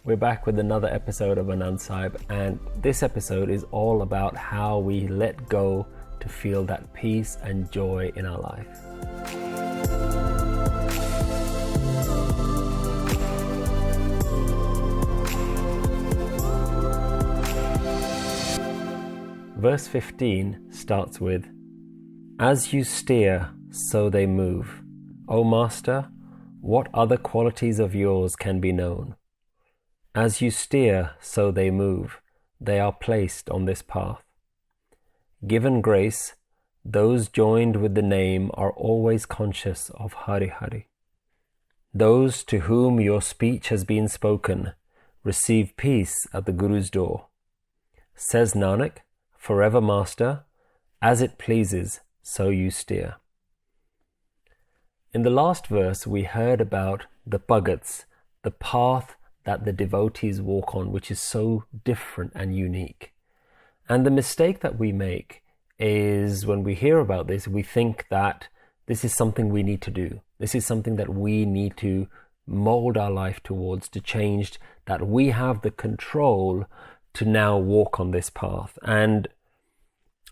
We're back with another episode of Anand Sahib, and this episode is all about how we let go to feel that peace and joy in our life. Verse 15 starts with, "As you steer, so they move. O Master, what other qualities of yours can be known? As you steer, so they move. They are placed on this path. Given grace, those joined with the name are always conscious of Hari Hari. Those to whom your speech has been spoken receive peace at the Guru's door. Says Naanak, forever Master, as it pleases, so you steer." In the last verse, we heard about the bhagats, the path that the devotees walk on, which is so different and unique. And the mistake that we make is when we hear about this, we think that this is something we need to do. This is something that we need to mold our life towards, to change, that we have the control to now walk on this path. And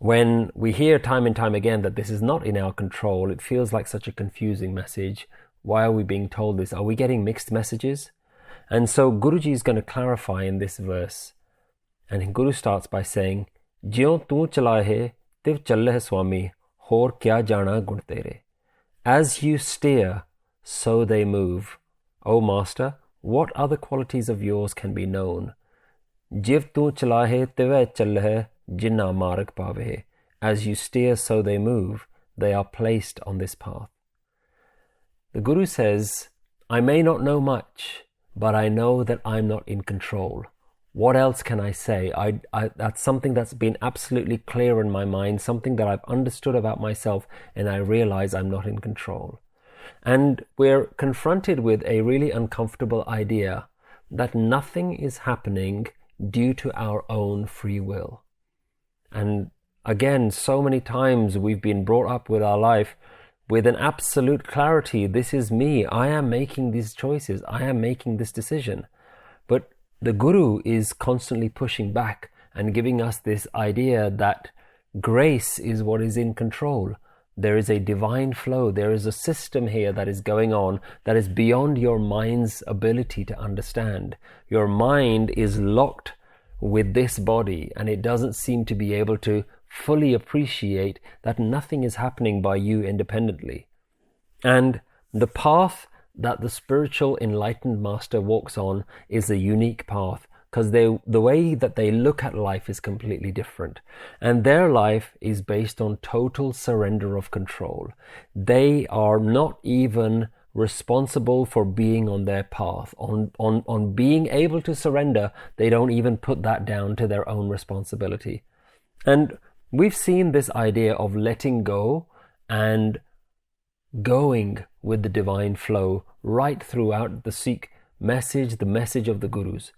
when we hear time and time again that this is not in our control, it feels like such a confusing message. Why are we being told this? Are we getting mixed messages? And so Guruji is going to clarify in this verse. And Guru starts by saying, "Jyon tu chalaa-ihi, tiv chalah su-aamee, hor kya jaanaa gun tayray." As you steer, so they move. O Master, what other qualities of yours can be known? Jiv tu chalaa-ihi, tivai chalah, jinaa, maarag, paavhay. As you steer, so they move. They are placed on this path. The Guru says, I may not know much, but I know that I'm not in control. What else can I say? That's something that's been absolutely clear in my mind, something that I've understood about myself, and I realize I'm not in control. And we're confronted with a really uncomfortable idea that nothing is happening due to our own free will. And again, so many times we've been brought up with our life with an absolute clarity. This is me. I am making these choices. I am making this decision. But the Guru is constantly pushing back and giving us this idea that grace is what is in control. There is a divine flow. There is a system here that is going on that is beyond your mind's ability to understand. Your mind is locked with this body, and it doesn't seem to be able to fully appreciate that nothing is happening by you independently. And the path that the spiritual enlightened master walks on is a unique path, because the way that they look at life is completely different. And their life is based on total surrender of control. They are not even responsible for being on their path. On being able to surrender, they don't even put that down to their own responsibility. And we've seen this idea of letting go and going with the divine flow right throughout the Sikh message, the message of the Gurus.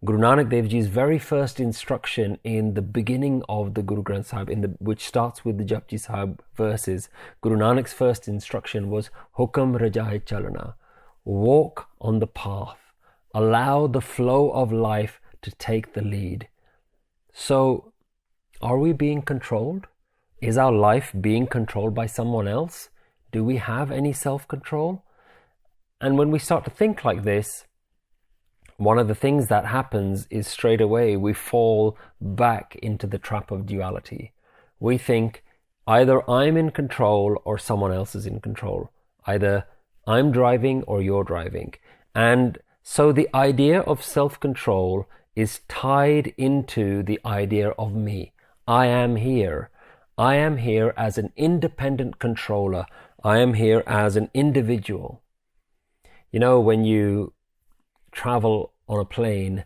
Guru Nanak Dev Ji's very first instruction in the beginning of the Guru Granth Sahib, which starts with the Japji Sahib verses, Guru Nanak's first instruction was Hukam Rajai Chalana. Walk on the path. Allow the flow of life to take the lead. So, are we being controlled? Is our life being controlled by someone else? Do we have any self-control? And when we start to think like this, one of the things that happens is straight away we fall back into the trap of duality. We think either I'm in control or someone else is in control. Either I'm driving or you're driving. And so the idea of self-control is tied into the idea of me. I am here. I am here as an independent controller. I am here as an individual. You know, when you travel on a plane,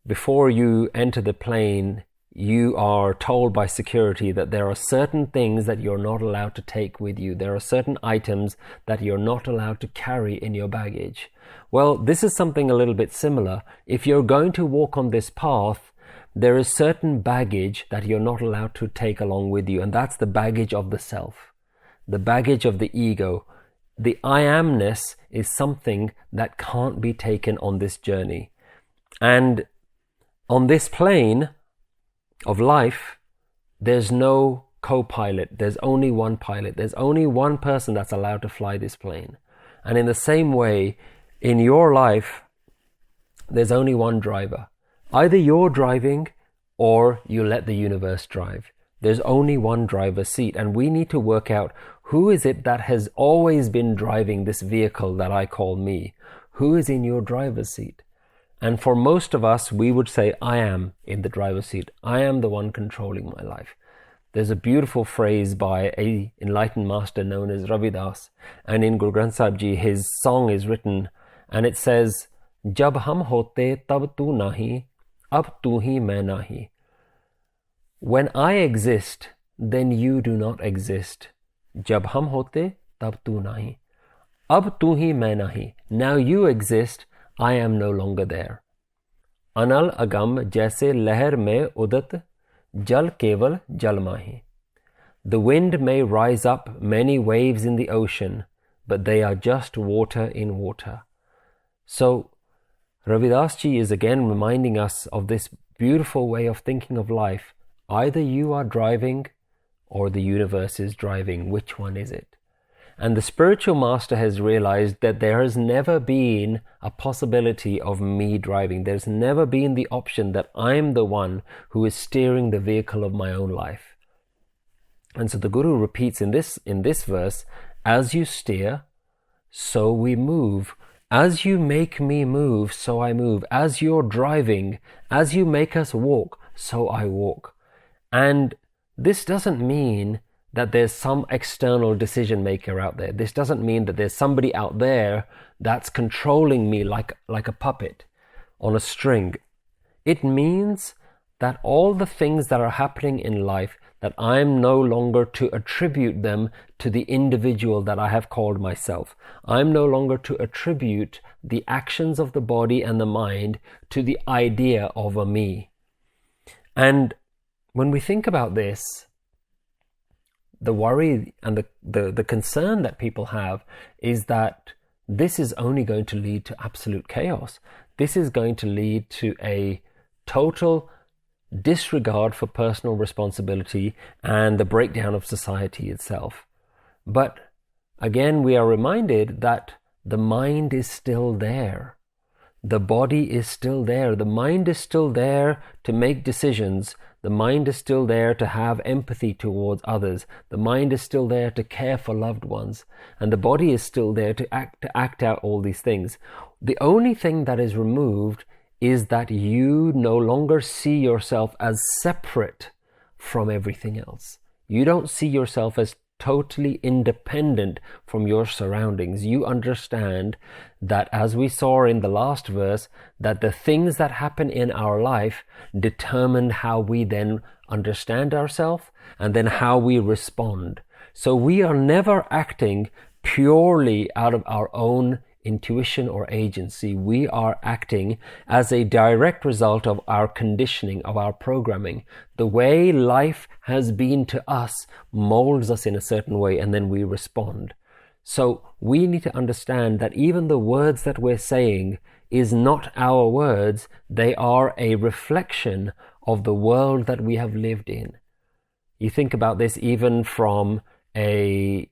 before you enter the plane, you are told by security that there are certain things that you're not allowed to take with you. There are certain items that you're not allowed to carry in your baggage. Well, this is something a little bit similar. If you're going to walk on this path, there is certain baggage that you're not allowed to take along with you, and that's the baggage of the self, the baggage of the ego. The I amness is something that can't be taken on this journey. And on this plane of life, there's no co-pilot. There's only one pilot. There's only one person that's allowed to fly this plane. And in the same way, in your life, there's only one driver. Either you're driving or you let the universe drive. There's only one driver's seat, and we need to work out who is it that has always been driving this vehicle that I call me. Who is in your driver's seat? And for most of us, we would say, I am in the driver's seat. I am the one controlling my life. There's a beautiful phrase by an enlightened master known as Ravidas, and in Guru Granth Sahib Ji, his song is written, and it says, Jab hum hote tab tu nahi, ab tu hi main nahi. When I exist, then you do not exist. Jab hum hote tab tu nahi, ab tu hi main nahi. Now you exist, I am no longer there. Anal agam jaise leher mein udat, jal keval jal mahi. The wind may rise up many waves in the ocean, but they are just water in water. So Ravidas Ji is again reminding us of this beautiful way of thinking of life. Either you are driving or the universe is driving. Which one is it? And the spiritual master has realized that there has never been a possibility of me driving. There's never been the option that I'm the one who is steering the vehicle of my own life. And so the Guru repeats in this verse, as you steer, so we move. As you make me move, so I move. As you're driving, as you make us walk, so I walk. And this doesn't mean that there's some external decision maker out there. This doesn't mean that there's somebody out there that's controlling me like a puppet on a string. It means that all the things that are happening in life, that I'm no longer to attribute them to the individual that I have called myself. I'm no longer to attribute the actions of the body and the mind to the idea of a me. And when we think about this, the worry and the concern that people have is that this is only going to lead to absolute chaos. This is going to lead to a total disregard for personal responsibility and the breakdown of society itself. But again, we are reminded that the mind is still there. The body is still there. The mind is still there to make decisions. The mind is still there to have empathy towards others. The mind is still there to care for loved ones. And the body is still there to act out all these things. The only thing that is removed is that you no longer see yourself as separate from everything else. You don't see yourself as totally independent from your surroundings. You understand that, as we saw in the last verse, that the things that happen in our life determine how we then understand ourselves and then how we respond. So we are never acting purely out of our own intuition or agency. We are acting as a direct result of our conditioning, of our programming. The way life has been to us molds us in a certain way, and then we respond. So we need to understand that even the words that we're saying is not our words. They are a reflection of the world that we have lived in. You think about this even from a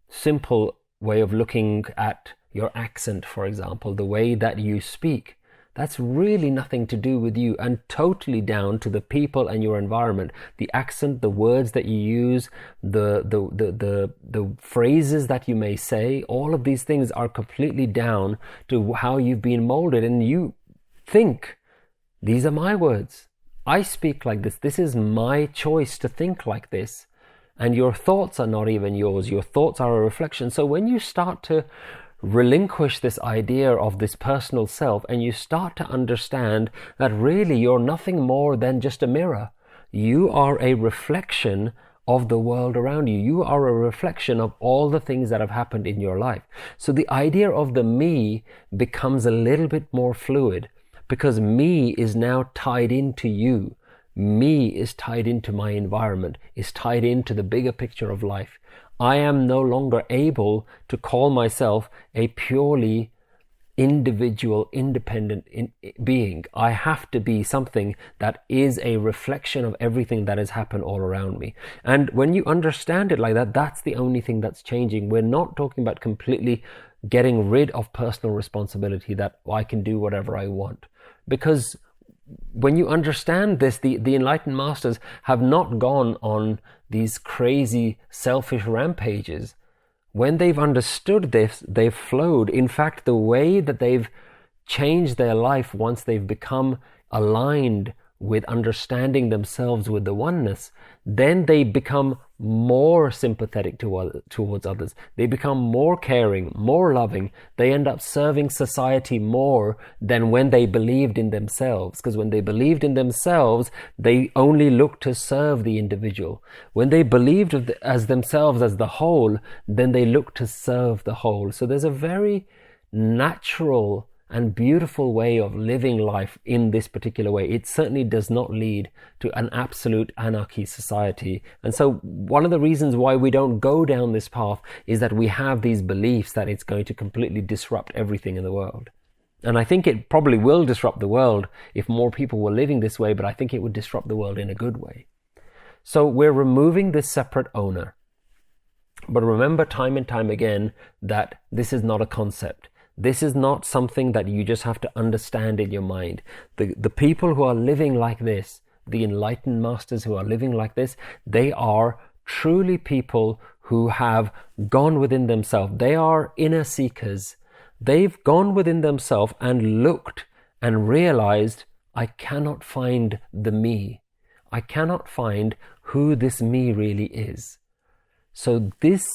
simple way of looking at your accent, for example, the way that you speak. That's really nothing to do with you and totally down to the people and your environment. The accent, the words that you use, the phrases that you may say, all of these things are completely down to how you've been molded. And you think, these are my words. I speak like this. This is my choice to think like this. And your thoughts are not even yours. Your thoughts are a reflection. So when you start to relinquish this idea of this personal self and you start to understand that really you're nothing more than just a mirror. You are a reflection of the world around you. You are a reflection of all the things that have happened in your life. So the idea of the me becomes a little bit more fluid because me is now tied into you. Me is tied into my environment, is tied into the bigger picture of life. I am no longer able to call myself a purely individual, independent being. I have to be something that is a reflection of everything that has happened all around me. And when you understand it like that, that's the only thing that's changing. We're not talking about completely getting rid of personal responsibility, that I can do whatever I want. Because when you understand this, the enlightened masters have not gone on these crazy selfish rampages. When they've understood this, they've flowed. In fact, the way that they've changed their life once they've become aligned with understanding themselves with the oneness, then they become more sympathetic towards others. They become more caring, more loving. They end up serving society more than when they believed in themselves. Because when they believed in themselves, they only looked to serve the individual. When they believed as themselves as the whole, then they looked to serve the whole. So there's a very natural and beautiful way of living life in this particular way. It certainly does not lead to an absolute anarchy society. And so one of the reasons why we don't go down this path is that we have these beliefs that it's going to completely disrupt everything in the world. And I think it probably will disrupt the world if more people were living this way, but I think it would disrupt the world in a good way. So we're removing this separate owner. But remember time and time again that this is not a concept. This is not something that you just have to understand in your mind. The people who are living like this, the enlightened masters who are living like this, they are truly people who have gone within themselves. They are inner seekers. They've gone within themselves and looked and realized, I cannot find the me. I cannot find who this me really is. So this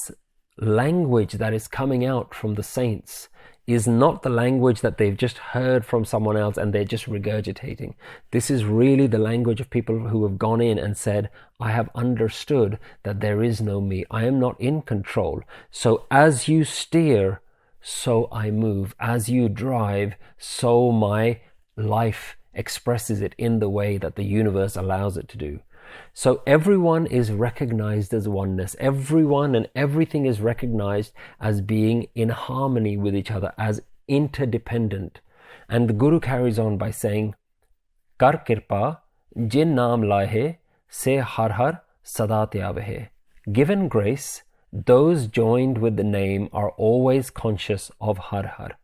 language that is coming out from the saints is not the language that they've just heard from someone else and they're just regurgitating. This is really the language of people who have gone in and said, I have understood that there is no me. I am not in control. So as you steer, so I move. As you drive, so my life expresses it in the way that the universe allows it to do. So everyone is recognized as oneness. Everyone and everything is recognized as being in harmony with each other, as interdependent. And the Guru carries on by saying, Kar kirpaa, jin naam laa-ihi, se har sadaa Dhi-aavhay. Given grace, those joined with the name are always conscious of har.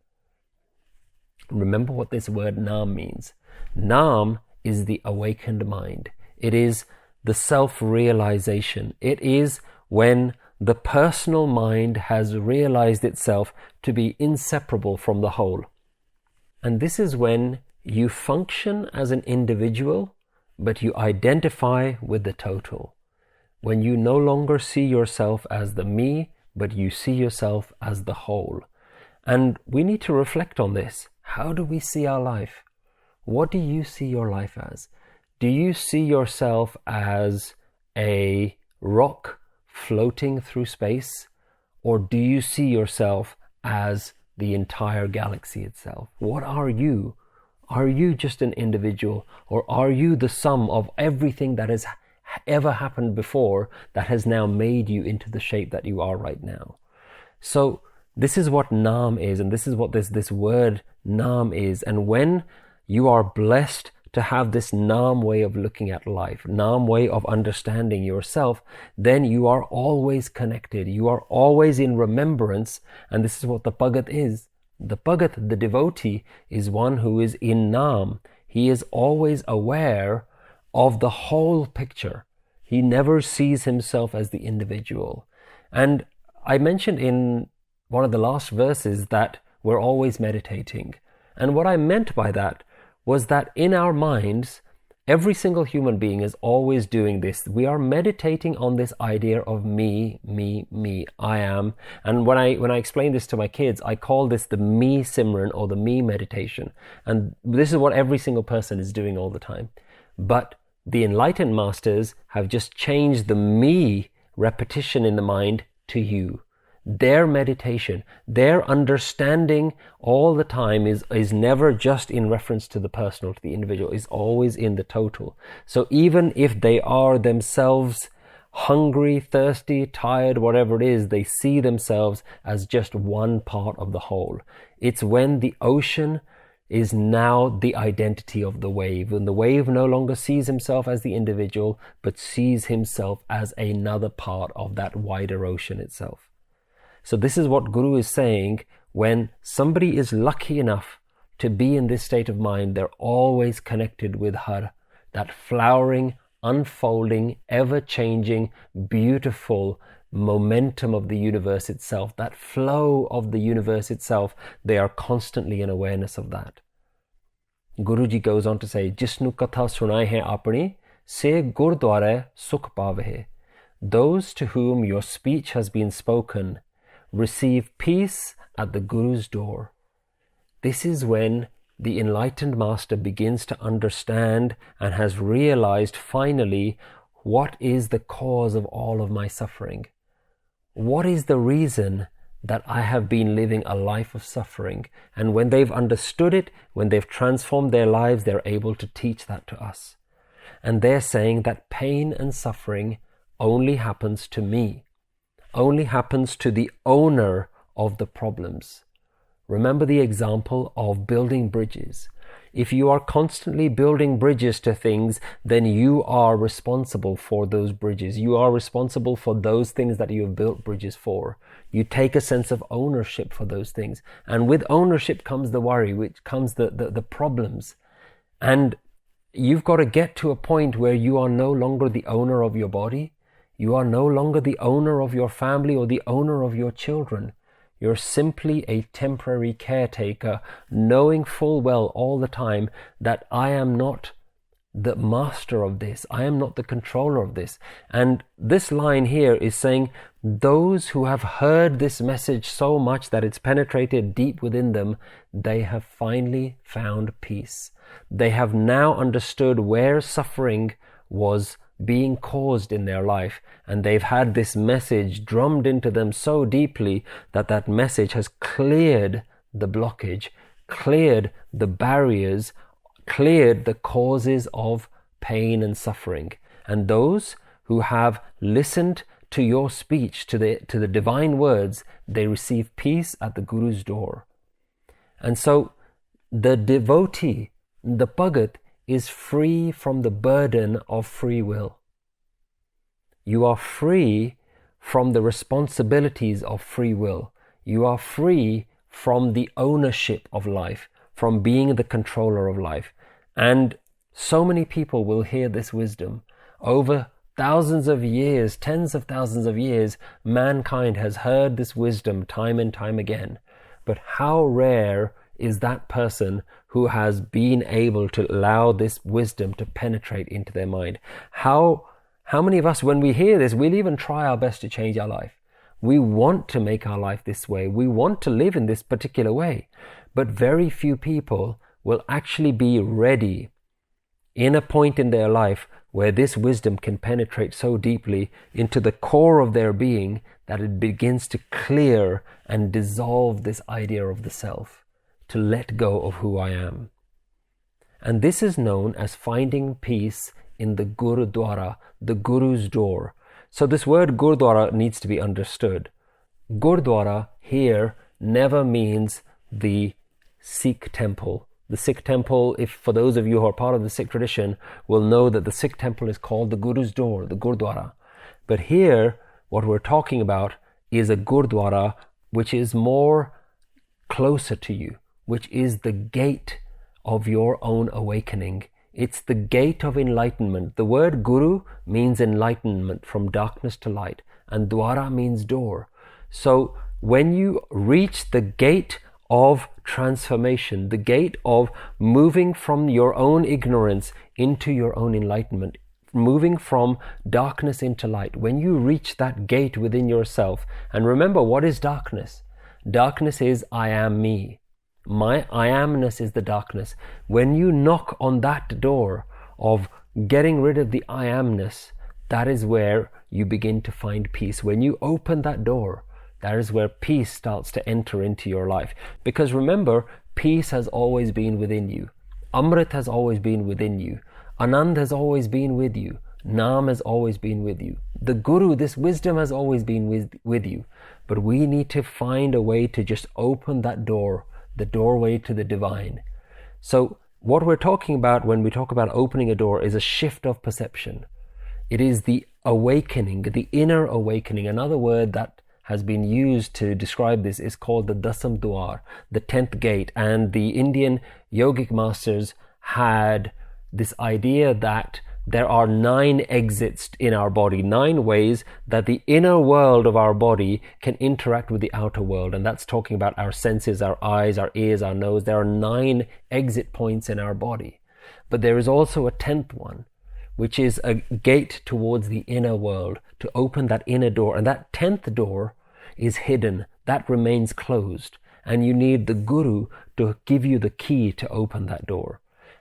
Remember what this word Naam means. Naam is the awakened mind. It is the self-realization. It is when the personal mind has realized itself to be inseparable from the whole. And this is when you function as an individual, but you identify with the total. When you no longer see yourself as the me, but you see yourself as the whole. And we need to reflect on this. How do we see our life? What do you see your life as? Do you see yourself as a rock floating through space? Or do you see yourself as the entire galaxy itself? What are you? Are you just an individual? Or are you the sum of everything that has ever happened before that has now made you into the shape that you are right now? So this is what Naam is, and this is what this word Naam is. And when you are blessed to have this Naam way of looking at life, Naam way of understanding yourself, then you are always connected. You are always in remembrance. And this is what the Bhagat is. The Bhagat, the devotee, is one who is in Naam. He is always aware of the whole picture. He never sees himself as the individual. And I mentioned in one of the last verses that we're always meditating. And what I meant by that was that in our minds, every single human being is always doing this. We are meditating on this idea of me, I am. And when I explain this to my kids, I call this the me Simran, or the me meditation. And this is what every single person is doing all the time. But the enlightened masters have just changed the me repetition in the mind to you. Their meditation, their understanding all the time is never just in reference to the personal, to the individual, is always in the total. So even if they are themselves hungry, thirsty, tired, whatever it is, they see themselves as just one part of the whole. It's when the ocean is now the identity of the wave, and the wave no longer sees himself as the individual, but sees himself as another part of that wider ocean itself. So this is what Guru is saying. When somebody is lucky enough to be in this state of mind, they're always connected with Har, that flowering, unfolding, ever-changing, beautiful momentum of the universe itself, that flow of the universe itself. They are constantly in awareness of that. Guruji goes on to say, Jisnu kathaa sunaa-ihi aapnee, se gurdu-aarai sukh paavhay. Those to whom your speech has been spoken receive peace at the Guru's door. This is when the enlightened master begins to understand and has realized finally what is the cause of all of my suffering. What is the reason that I have been living a life of suffering? And when they've understood it, when they've transformed their lives, they're able to teach that to us. And they're saying that pain and suffering only happens to me, only happens to the owner of the problems. Remember the example of building bridges. If you are constantly building bridges to things, then you are responsible for those bridges. You are responsible for those things that you have built bridges for. You take a sense of ownership for those things. And with ownership comes the worry, which comes the problems. And you've got to get to a point where you are no longer the owner of your body. You are no longer the owner of your family or the owner of your children. You're simply a temporary caretaker, knowing full well all the time that I am not the master of this. I am not the controller of this. And this line here is saying, those who have heard this message so much that it's penetrated deep within them, they have finally found peace. They have now understood where suffering was being caused in their life, and they've had this message drummed into them so deeply that that message has cleared the blockage, cleared the barriers, cleared the causes of pain and suffering. And those who have listened to your speech, to the divine words, they receive peace at the Guru's door. And so the devotee, the bhagat, is free from the burden of free will. You are free from the responsibilities of free will. You are free from the ownership of life, from being the controller of life. And so many people will hear this wisdom. Over thousands of years, tens of thousands of years, mankind has heard this wisdom time and time again. But how rare is that person who has been able to allow this wisdom to penetrate into their mind? How many of us, when we hear this, we'll even try our best to change our life. We want to make our life this way. We want to live in this particular way. But very few people will actually be ready in a point in their life where this wisdom can penetrate so deeply into the core of their being that it begins to clear and dissolve this idea of the self, to let go of who I am. And this is known as finding peace in the Gurudwara, the Guru's door. So this word Gurudwara needs to be understood. Gurudwara here never means the Sikh temple. The Sikh temple, if for those of you who are part of the Sikh tradition, will know that the Sikh temple is called the Guru's door, the Gurudwara. But here, what we're talking about is a Gurudwara which is more closer to you, which is the gate of your own awakening. It's the gate of enlightenment. The word Guru means enlightenment, from darkness to light, and Dwara means door. So when you reach the gate of transformation, the gate of moving from your own ignorance into your own enlightenment, moving from darkness into light, when you reach that gate within yourself, and remember, what is darkness? Darkness is I am me. My I amness is the darkness. When you knock on that door of getting rid of the I amness, that is where you begin to find peace. When you open that door, that is where peace starts to enter into your life. Because remember, peace has always been within you. Amrit has always been within you. Anand has always been with you. Naam has always been with you. The Guru, this wisdom has always been with you, but we need to find a way to just open that door, the doorway to the divine. So what we're talking about when we talk about opening a door is a shift of perception. It is the awakening, the inner awakening. Another word that has been used to describe this is called the Dasam Dwar, the 10th gate. And the Indian yogic masters had this idea that there are 9 exits in our body, 9 ways that the inner world of our body can interact with the outer world. And that's talking about our senses, our eyes, our ears, our nose. There are 9 exit points in our body. But there is also a 10th one, which is a gate towards the inner world, to open that inner door. And that 10th door is hidden. That remains closed. And you need the Guru to give you the key to open that door.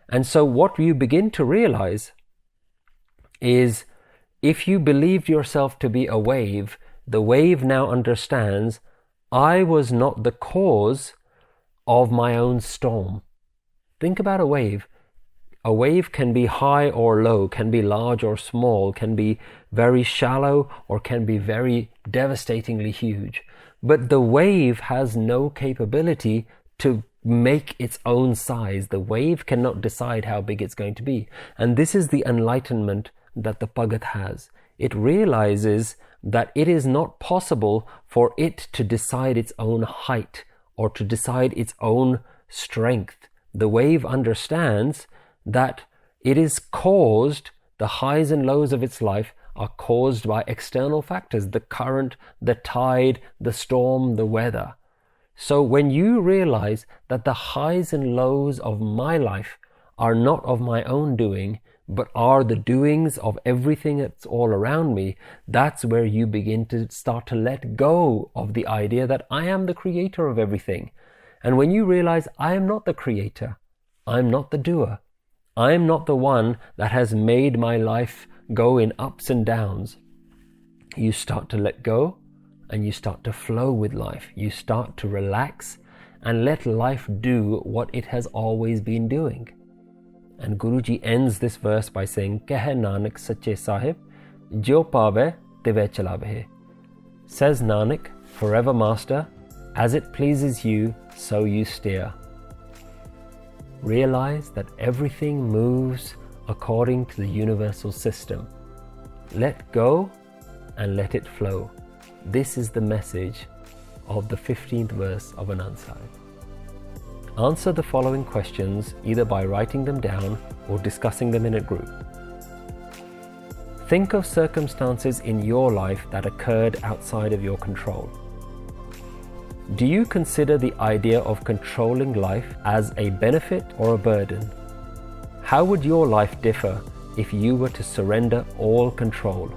And so what you begin to realize is, if you believed yourself to be a wave, the wave now understands, I was not the cause of my own storm. Think about a wave. A wave can be high or low, can be large or small, can be very shallow or can be very devastatingly huge. But the wave has no capability to make its own size. The wave cannot decide how big it's going to be. And this is the enlightenment that the Bhagat has. It realizes that it is not possible for it to decide its own height or to decide its own strength. The wave understands that it is caused, the highs and lows of its life are caused by external factors, the current, the tide, the storm, the weather. So when you realize that the highs and lows of my life are not of my own doing, but are the doings of everything that's all around me, that's where you begin to start to let go of the idea that I am the creator of everything. And when you realize I am not the creator, I'm not the doer, I'm not the one that has made my life go in ups and downs, you start to let go and you start to flow with life. You start to relax and let life do what it has always been doing. And Guruji ends this verse by saying, kahai naanak sachay saahib, jo paavhay, tivai chalaavahay. Says Nanak, forever master, as it pleases you, so you steer. Realize that everything moves according to the universal system. Let go and let it flow. This is the message of the 15th verse of Anand Sahib. Answer the following questions either by writing them down or discussing them in a group. Think of circumstances in your life that occurred outside of your control. Do you consider the idea of controlling life as a benefit or a burden? How would your life differ if you were to surrender all control?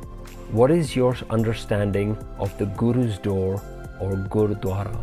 What is your understanding of the Guru's door or gurdu-aarai?